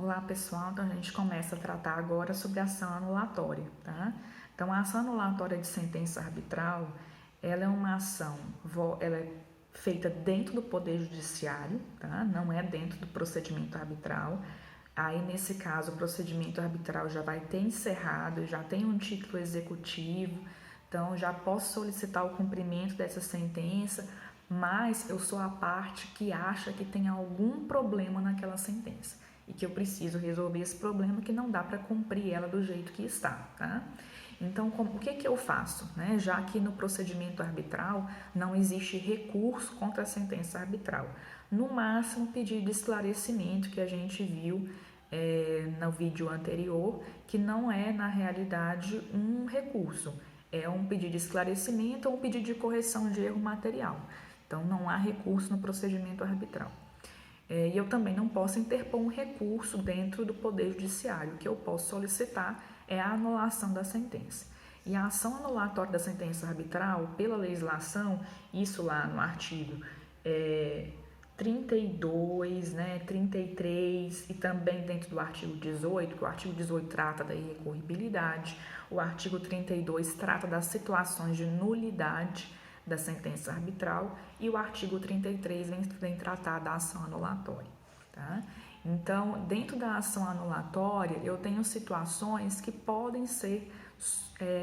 Olá pessoal, então a gente começa a tratar agora sobre a ação anulatória, tá? Então a ação anulatória de sentença arbitral, ela é uma ação, ela é feita dentro do Poder Judiciário, tá? Não é dentro do procedimento arbitral. Aí nesse caso o procedimento arbitral já vai ter encerrado, já tem um título executivo, então já posso solicitar o cumprimento dessa sentença, mas eu sou a parte que acha que tem algum problema naquela sentença e que eu preciso resolver esse problema, que não dá para cumprir ela do jeito que está, tá? Então, o que eu faço? Né? Já que no procedimento arbitral não existe recurso contra a sentença arbitral. No máximo, pedido de esclarecimento, que a gente viu no vídeo anterior, que não é, na realidade, um recurso. É um pedido de esclarecimento ou um pedido de correção de erro material. Então, não há recurso no procedimento arbitral. E eu também não posso interpor um recurso dentro do Poder Judiciário. O que eu posso solicitar é a anulação da sentença. E a ação anulatória da sentença arbitral, pela legislação, isso lá no artigo 32, 33 e também dentro do artigo 18, que o artigo 18 trata da irrecorribilidade, o artigo 32 trata das situações de nulidade da sentença arbitral e o artigo 33 vem tratar da ação anulatória, tá? Então, dentro da ação anulatória, eu tenho situações que podem ser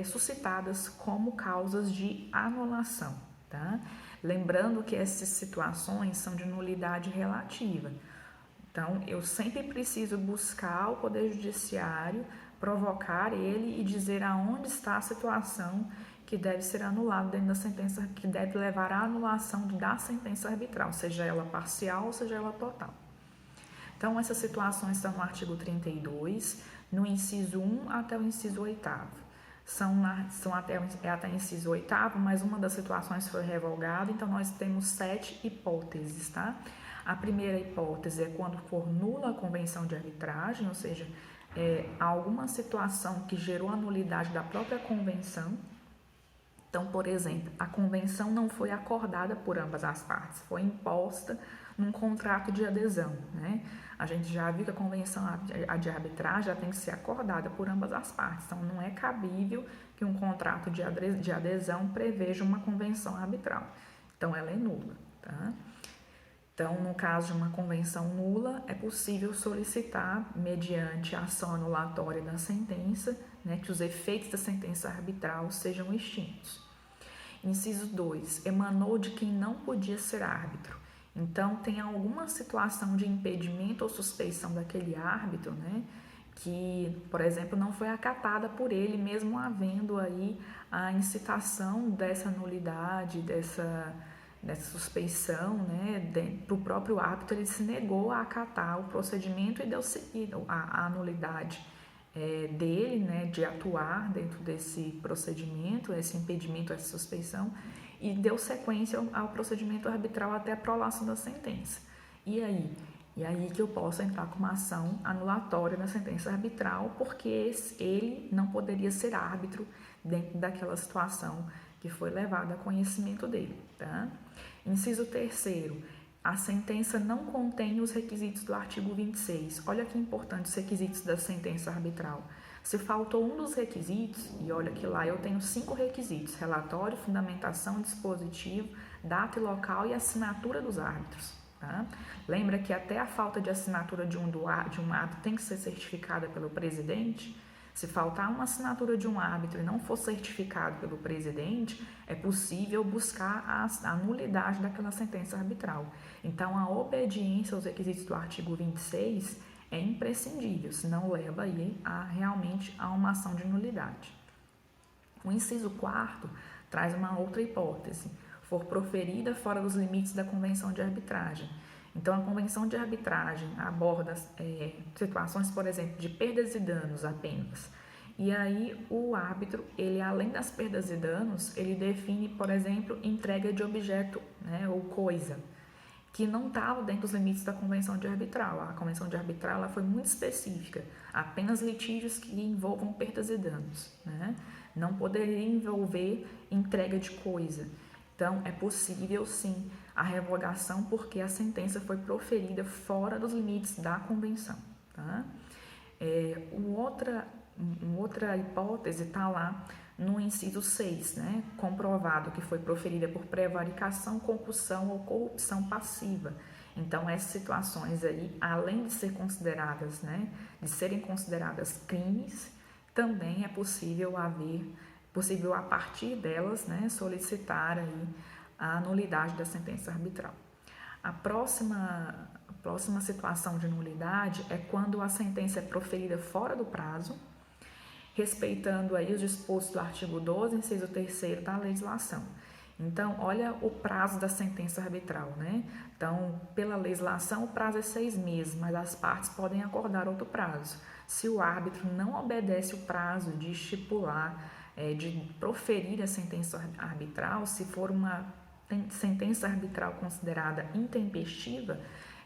suscitadas como causas de anulação, tá? Lembrando que essas situações são de nulidade relativa. Então, eu sempre preciso buscar o Poder Judiciário, provocar ele e dizer aonde está a situação que deve ser anulado dentro da sentença, que deve levar à anulação da sentença arbitral, seja ela parcial ou seja ela total. Então, essas situações estão no artigo 32, no inciso 1 até o inciso 8º. São até o inciso 8º, mas uma das situações foi revogada, então nós temos 7 hipóteses, tá? A primeira hipótese é quando for nula a convenção de arbitragem, ou seja, alguma situação que gerou a nulidade da própria convenção. Então, por exemplo, a convenção não foi acordada por ambas as partes, foi imposta num contrato de adesão, né? A gente já viu que a convenção de arbitragem já tem que ser acordada por ambas as partes, então não é cabível que um contrato de adesão preveja uma convenção arbitral. Então, ela é nula, tá? Então, no caso de uma convenção nula, é possível solicitar, mediante a ação anulatória da sentença, né, que os efeitos da sentença arbitral sejam extintos. Inciso 2. Emanou de quem não podia ser árbitro. Então, tem alguma situação de impedimento ou suspeição daquele árbitro, né, que, por exemplo, não foi acatada por ele, mesmo havendo aí a incitação dessa nulidade, dessa suspeição, né, para o próprio árbitro, ele se negou a acatar o procedimento e deu seguida à nulidade dele, né, de atuar dentro desse procedimento, esse impedimento, essa suspeição, e deu sequência ao procedimento arbitral até a prolação da sentença. E aí que eu posso entrar com uma ação anulatória na sentença arbitral, porque ele não poderia ser árbitro dentro daquela situação que foi levada a conhecimento dele, tá? Inciso 3º, a sentença não contém os requisitos do artigo 26. Olha que importante os requisitos da sentença arbitral. Se faltou um dos requisitos, e olha que lá eu tenho 5 requisitos: relatório, fundamentação, dispositivo, data e local e assinatura dos árbitros. Tá? Lembra que até a falta de assinatura de um árbitro tem que ser certificada pelo presidente? Se faltar uma assinatura de um árbitro e não for certificado pelo presidente, é possível buscar a nulidade daquela sentença arbitral. Então, a obediência aos requisitos do artigo 26 é imprescindível, senão leva aí realmente a uma ação de nulidade. O inciso 4º traz uma outra hipótese: for proferida fora dos limites da convenção de arbitragem. Então, a convenção de arbitragem aborda situações, por exemplo, de perdas e danos apenas. E aí, o árbitro, ele além das perdas e danos, ele define, por exemplo, entrega de objeto, né, ou coisa, que não estava dentro dos limites da convenção de arbitral. A convenção de arbitral ela foi muito específica, apenas litígios que envolvam perdas e danos, né? Não poderia envolver entrega de coisa. Então, é possível, sim, a revogação porque a sentença foi proferida fora dos limites da convenção, tá? Outra hipótese está lá no inciso 6, né? Comprovado que foi proferida por prevaricação, concussão ou corrupção passiva. Então, essas situações aí, além de ser consideradas, né, de serem consideradas crimes, também é possível a partir delas, né, solicitar aí a nulidade da sentença arbitral. A próxima situação de nulidade é quando a sentença é proferida fora do prazo, respeitando aí os dispostos do artigo 12, inciso 3º da legislação. Então, olha o prazo da sentença arbitral, né? Então, pela legislação, o prazo é 6 meses, mas as partes podem acordar outro prazo. Se o árbitro não obedece o prazo de estipular, de proferir a sentença arbitral, se for uma sentença arbitral considerada intempestiva,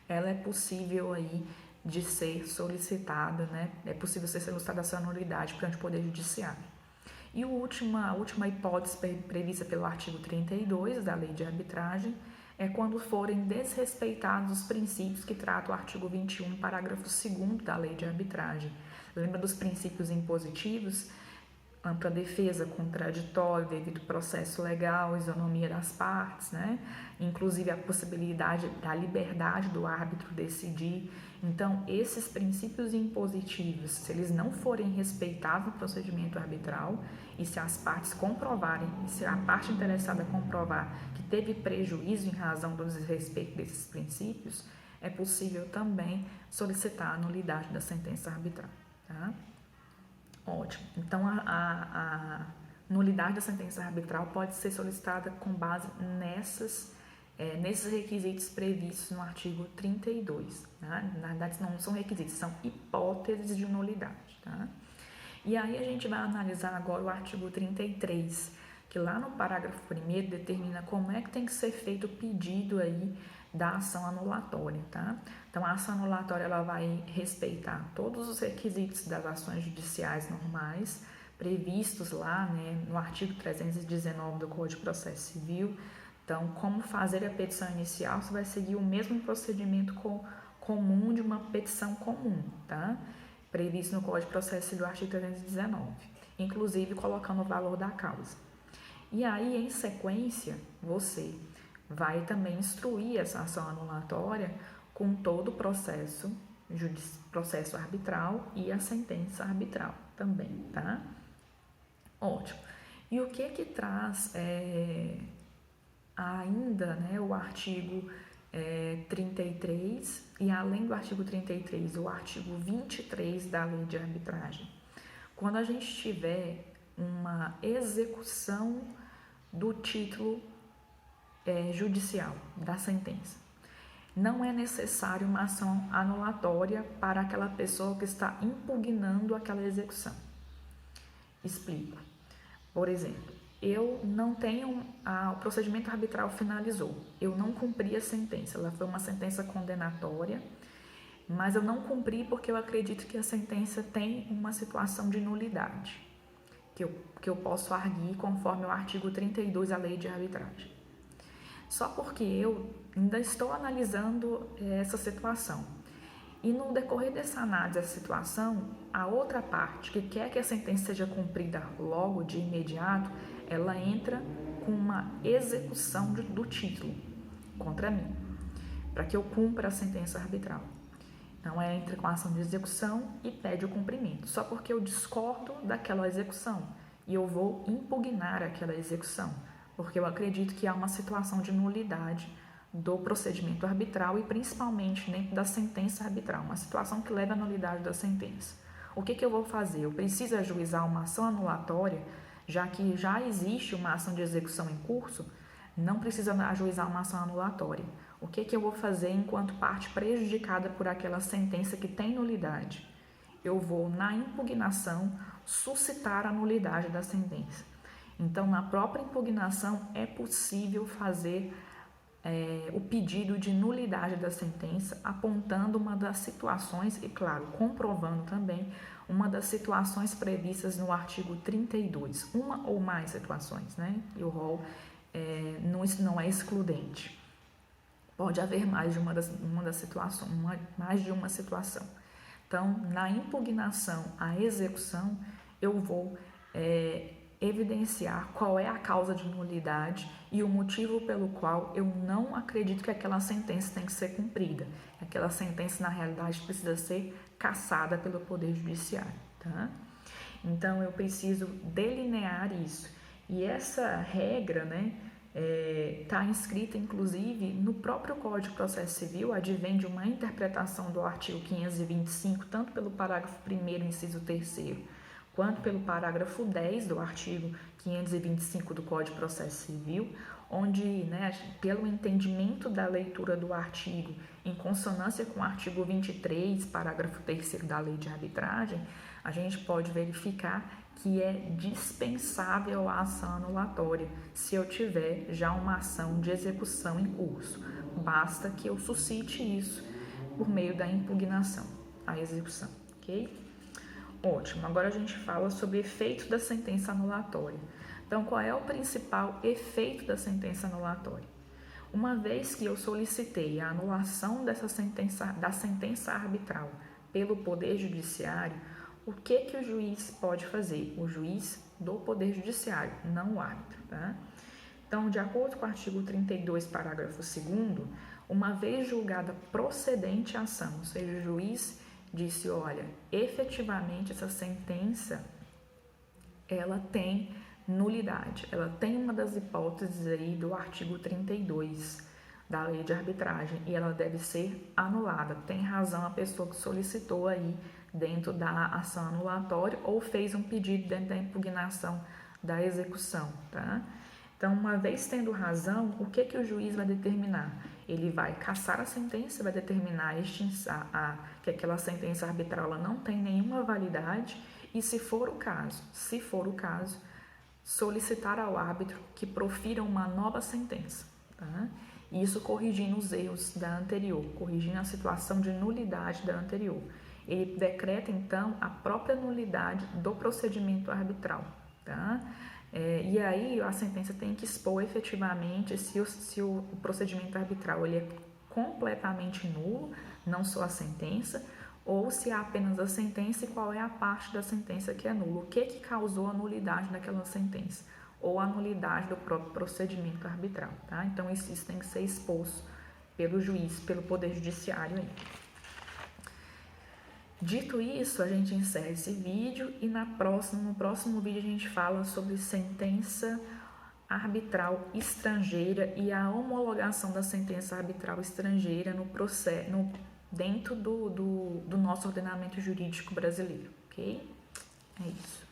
ela é possível aí de ser solicitada, né? É possível ser solicitada a sua nulidade perante o Poder Judiciário. E a última hipótese prevista pelo artigo 32 da Lei de Arbitragem é quando forem desrespeitados os princípios que trata o artigo 21, parágrafo 2º da Lei de Arbitragem. Lembra dos princípios impositivos? Ampla defesa, contraditório, devido processo legal, isonomia das partes, né? Inclusive a possibilidade da liberdade do árbitro decidir. Então, esses princípios impositivos, se eles não forem respeitados no procedimento arbitral e se as partes comprovarem, se a parte interessada comprovar que teve prejuízo em razão do desrespeito desses princípios, é possível também solicitar a nulidade da sentença arbitral, tá? Ótimo. Então, a nulidade da sentença arbitral pode ser solicitada com base nesses requisitos previstos no artigo 32. Tá? Na verdade, não são requisitos, são hipóteses de nulidade. Tá? E aí a gente vai analisar agora o artigo 33, que lá no parágrafo 1º determina como é que tem que ser feito o pedido aí da ação anulatória, tá? Então, a ação anulatória ela vai respeitar todos os requisitos das ações judiciais normais previstos lá, né, no artigo 319 do Código de Processo Civil. Então, como fazer a petição inicial, você vai seguir o mesmo procedimento comum de uma petição comum, tá? Previsto no Código de Processo Civil, artigo 319, inclusive colocando o valor da causa. E aí, em sequência, você vai também instruir essa ação anulatória com todo o processo arbitral e a sentença arbitral também, tá? Ótimo. E o que traz ainda, né, o artigo 33 e além do artigo 33, o artigo 23 da Lei de Arbitragem? Quando a gente tiver uma execução do título judicial da sentença, não é necessário uma ação anulatória para aquela pessoa que está impugnando aquela execução. Explico. Por exemplo, eu não tenho, o procedimento arbitral finalizou, eu não cumpri a sentença, ela foi uma sentença condenatória, mas eu não cumpri porque eu acredito que a sentença tem uma situação de nulidade, que eu posso arguir conforme o artigo 32 da Lei de Arbitragem. Só porque eu ainda estou analisando essa situação. E no decorrer dessa análise dessa situação, a outra parte que quer que a sentença seja cumprida logo, de imediato, ela entra com uma execução do título contra mim, para que eu cumpra a sentença arbitral. Então, ela entra com a ação de execução e pede o cumprimento, só porque eu discordo daquela execução e eu vou impugnar aquela execução, porque eu acredito que há uma situação de nulidade do procedimento arbitral e principalmente dentro da sentença arbitral, uma situação que leva à nulidade da sentença. O que eu vou fazer? Eu preciso ajuizar uma ação anulatória, já que já existe uma ação de execução em curso, não precisa ajuizar uma ação anulatória. O que eu vou fazer enquanto parte prejudicada por aquela sentença que tem nulidade? Eu vou, na impugnação, suscitar a nulidade da sentença. Então, na própria impugnação, é possível fazer o pedido de nulidade da sentença, apontando uma das situações e, claro, comprovando também uma das situações previstas no artigo 32, uma ou mais situações, né? E o rol não é excludente. Pode haver mais de uma situação. Então, na impugnação à execução, eu vou evidenciar qual é a causa de nulidade e o motivo pelo qual eu não acredito que aquela sentença tem que ser cumprida. Aquela sentença, na realidade, precisa ser cassada pelo Poder Judiciário, tá? Então, eu preciso delinear isso. E essa regra, né, está inscrita, inclusive, no próprio Código de Processo Civil, advém de uma interpretação do artigo 525, tanto pelo parágrafo 1º, inciso 3º, quanto pelo parágrafo 10 do artigo 525 do Código de Processo Civil, onde, né, pelo entendimento da leitura do artigo, em consonância com o artigo 23, parágrafo 3º da Lei de Arbitragem, a gente pode verificar que é dispensável a ação anulatória se eu tiver já uma ação de execução em curso. Basta que eu suscite isso por meio da impugnação à execução, ok? Ótimo, agora a gente fala sobre efeito da sentença anulatória. Então, qual é o principal efeito da sentença anulatória? Uma vez que eu solicitei a anulação da sentença arbitral pelo Poder Judiciário, o que o juiz pode fazer? O juiz do Poder Judiciário, não o árbitro, tá? Então, de acordo com o artigo 32, parágrafo 2º, uma vez julgada procedente a ação, ou seja, o juiz disse, olha, efetivamente essa sentença, ela tem nulidade, ela tem uma das hipóteses aí do artigo 32 da Lei de Arbitragem e ela deve ser anulada. Tem razão a pessoa que solicitou aí dentro da ação anulatória ou fez um pedido dentro da impugnação da execução, tá? Então, uma vez tendo razão, o que o juiz vai determinar? Ele vai cassar a sentença, vai determinar que aquela sentença arbitral ela não tem nenhuma validade e, se for o caso, solicitar ao árbitro que profira uma nova sentença, tá? Isso corrigindo os erros da anterior, corrigindo a situação de nulidade da anterior. Ele decreta, então, a própria nulidade do procedimento arbitral, tá? E aí a sentença tem que expor efetivamente se o procedimento arbitral ele é completamente nulo, não só a sentença, ou se há apenas a sentença e qual é a parte da sentença que é nula, o que causou a nulidade daquela sentença, ou a nulidade do próprio procedimento arbitral, tá? Então isso tem que ser exposto pelo juiz, pelo Poder Judiciário aí. Dito isso, a gente encerra esse vídeo e no próximo vídeo a gente fala sobre sentença arbitral estrangeira e a homologação da sentença arbitral estrangeira dentro do nosso ordenamento jurídico brasileiro, ok? É isso.